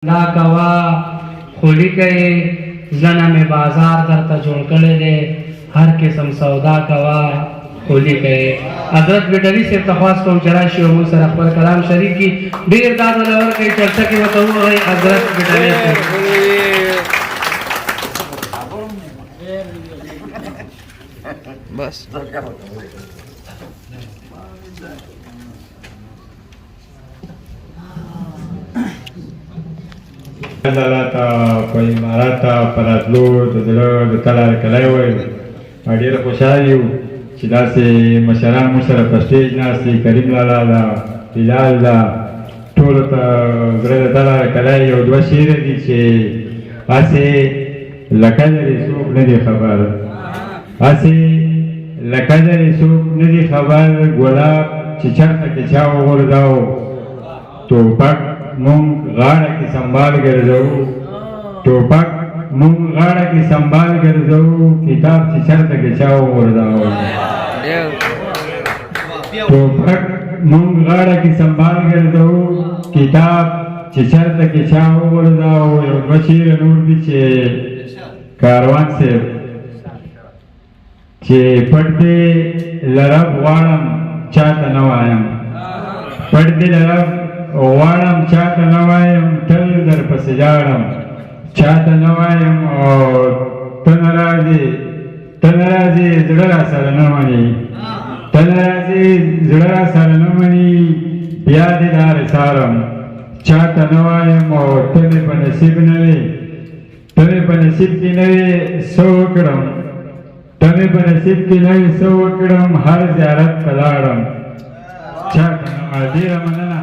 دا کوا خولی کئی زنه می بازار در تا جوڑ کڑے دے ہر قسم سودا کوا خولی کئی. حضرت بیٹری سے تخواست کوم چراشی و موسر اخبر کلام شریف کی دیر داد و لور کئی چرچا کی وطا ہوا ہے حضرت بیٹری سے. بس دلاته په امارات په راتلو د زړه د تلار کلی وای ډېر خوشحال یو چې داسې مشران مو سره په سټیج ناست دي. کریم لالا ده، بلال ده، ټولو ته زړه د تلار کلی یو دوه شعر دي چې هسې لکه درې څوک نه دي خبر، هسې لکه درې څوک نه دي خبر، ګلاب چې چرته کې چا وغورځاو ټوپک مونږ غاړه کې سنبال ګرځو، ټوپک مونږ غاړه کې سنبال ګرځو، کتاب چې چرته کې چا وغورځاو ټوپک مونږ غاړه کې سنبال ګرځو، کتاب چې چرته کې چا وغورځاو. یو دوه شعر نور دي چې کاروان صاحب چې پټ دې لرب غواړم چاته نه وایم، پټ دې لرب غواړم چاته نه وایم، تل در پسې ژاړم چاته نه وایم، او ته نه راځې زړه را سره نه منې، ته نه راځې زړه را سره نه منې، بیا دې لارې څارم چاته نه وایم، او ته مې په نصیب نه وې، ته مې په نصیب کې نه وې څه وکړم، ته مې په نصیب کې نه وې څه وکړم، هر زیارت ته لاړم چاته نه وایم. ډېره مننه.